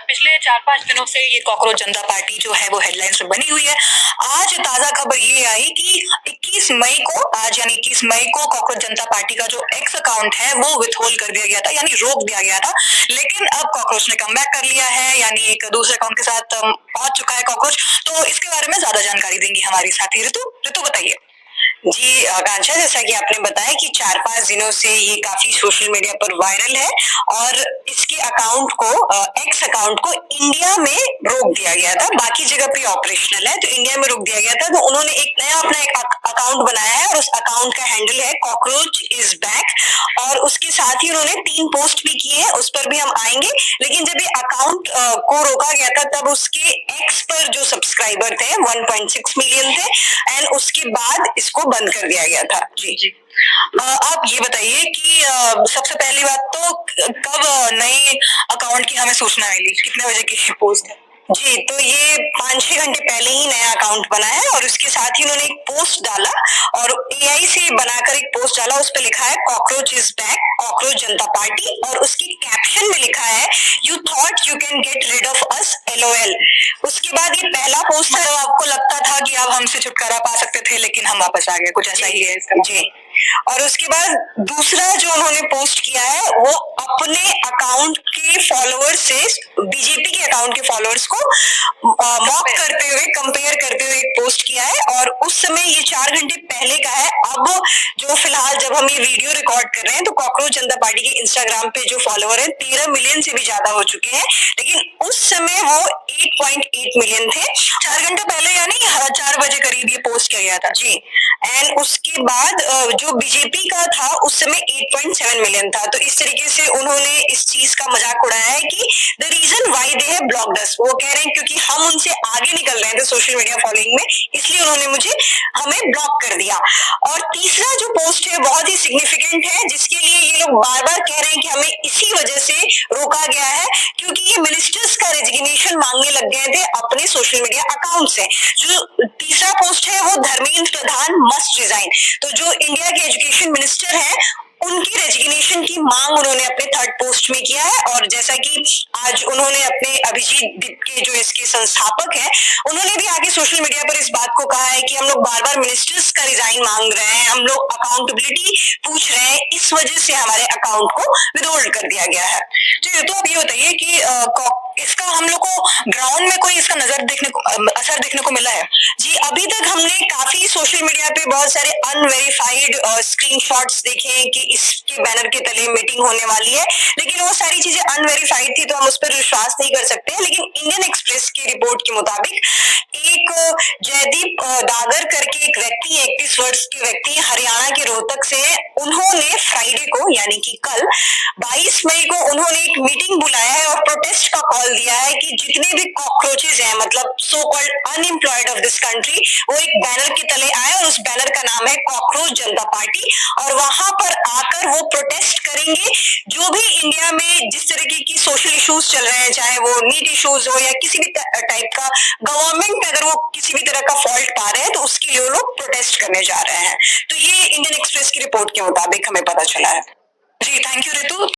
पिछले 4-5 दिनों से ये कॉकरोच जनता पार्टी जो है वो हेडलाइंस में बनी हुई है। आज ताजा खबर ये आई कि 21 मई को आज यानी 21 मई को कॉकरोच जनता पार्टी का जो एक्स अकाउंट है वो विथहोल्ड कर दिया गया था, यानी रोक दिया गया था। लेकिन अब कॉकरोच ने कमबैक कर लिया है, यानी एक दूसरे अकाउंट के साथ पहुंच चुका है कॉकरोच। तो इसके बारे में ज्यादा जानकारी देंगी हमारी साथी ऋतु। ऋतु बताइए। जी आकांक्षा, जैसा कि आपने बताया कि 4-5 दिनों से ये काफी सोशल मीडिया पर वायरल है और इसके अकाउंट को एक्स अकाउंट को इंडिया में रोक दिया गया था। बाकी जगह पे ऑपरेशनल है, तो इंडिया में रोक दिया गया था। तो उन्होंने एक नया अपना एक अकाउंट बनाया है और उस अकाउंट का हैंडल है कॉकरोच इज बैक। और उसके साथ ही उन्होंने 3 पोस्ट भी किए हैं, उस पर भी हम आएंगे। लेकिन जब ये अकाउंट को रोका गया था तब उसके एक्स पर जो सब्सक्राइबर थे 1.6 मिलियन थे एंड उसके बाद इसको बंद कर दिया गया था। जी आप ये बताइए कि सबसे पहली बात तो कब नए अकाउंट की हमें सूचना मिली, कितने बजे की पोस्ट है? जी, तो ये 5-6 घंटे पहले ही नया अकाउंट बना है और उसके साथ ही उन्होंने एक पोस्ट डाला और एआई से बनाकर एक पोस्ट डाला। उस पर लिखा है cockroach is back, cockroach Janta party, और उसके कैप्शन में लिखा है you thought you can get rid of us LOL। उसके बाद ये पहला पोस्ट मतलब आपको लगता था कि आप हमसे छुटकारा पा सकते थे, लेकिन हम वापस आ गए, कुछ ऐसा ही है इसका? जी। और उसके बाद दूसरा जो उन्होंने पोस्ट किया है वो अपने अकाउंट के फॉलोअर्स से बीजेपी के अकाउंट के फॉलोअर्स को मॉक करते हुए, कंपेयर करते हुए एक पोस्ट किया है। और उस समय ये 4 घंटे पहले का है। अब जो फिलहाल जब हम ये वीडियो रिकॉर्ड कर रहे हैं तो कॉकरोच जनता पार्टी के इंस्टाग्राम पे जो फॉलोअर है 13 मिलियन से भी ज्यादा हो चुके हैं, लेकिन उस समय वो 8.8 मिलियन थे। 4 घंटे पहले यानी 4 बजे करीब ये पोस्ट किया गया था। जी, एंड उसके बाद जो बीजेपी का था उस समय 8.7 मिलियन था। तो इस तरीके से उन्होंने इस चीज का मजाक उड़ाया है कि the reason why they have blocked us, वो कह रहे हैं क्योंकि हम उनसे आगे निकल रहे थे सोशल मीडिया फॉलोइंग में, इसलिए उन्होंने हमें ब्लॉक कर दिया। और तीसरा जो पोस्ट है बहुत ही सिग्निफिकेंट है, जिसके लिए ये लोग बार बार कह रहे हैं कि हमें इसी वजह से रोका गया है क्योंकि ये मिनिस्टर्स का रेजिग्नेशन मांगने लग गए थे अपने सोशल मीडिया अकाउंट से। जो तीसरा पोस्ट है वो धर्मेंद्र प्रधान मस्ट रिजाइन। तो जो इंडिया के एजुकेशन मिनिस्टर हैं उनकी रेजिग्नेशन की मांग उन्होंने अपने 3rd पोस्ट में किया है। और जैसा कि आज उन्होंने अपने अभिजीत दीप के जो इसके संस्थापक हैं उन्होंने भी आगे सोशल मीडिया पर इस बात को कहा है कि हम लोग बार बार मिनिस्टर्स का रिजाइन मांग रहे हैं, हम लोग अकाउंटेबिलिटी पूछ रहे हैं, इस वजह से हमारे अकाउंट को विथहोल्ड कर दिया गया है। जी, तो आप ये बताइए कि इसका हम लोग को ग्राउंड में कोई इसका असर देखने को मिला है? जी, अभी तक हमने काफी सोशल मीडिया पे बहुत सारे अनवेरिफाइड स्क्रीनशॉट्स देखे हैं कि इसके बैनर के तले मीटिंग होने वाली है, लेकिन वो सारी चीजें अनवेरिफाइड थी तो हम उस पर विश्वास नहीं कर सकते हैं। लेकिन इंडियन एक्सप्रेस की रिपोर्ट के मुताबिक एक जयदीप दागर करके एक व्यक्ति, 31 वर्ष के व्यक्ति, हरियाणा के रोहतक से, उन्होंने फ्राइडे को यानी कि कल 22 मई को उन्होंने एक मीटिंग बुलाया है और प्रोटेस्ट का कॉल दिया है कि जितने भी कॉकरोचेज हैं, मतलब so called unemployed of this country, वो एक बैनर के तले आए और उस बैनर का नाम है कॉकरोच जनता पार्टी। और वहां पर आकर वो प्रोटेस्ट करेंगे जो भी इंडिया में जिस तरीके की सोशल इश्यूज चल रहे हैं, चाहे वो नीट इश्यूज हो या किसी भी टाइप का, गवर्नमेंट अगर वो किसी भी तरह का फॉल्ट पा रहे हैं तो उसके लिए वो लोग प्रोटेस्ट करने जा रहे हैं। तो ये इंडियन एक्सप्रेस की रिपोर्ट के मुताबिक हमें पता चला है। जी, थैंक यू ऋतु।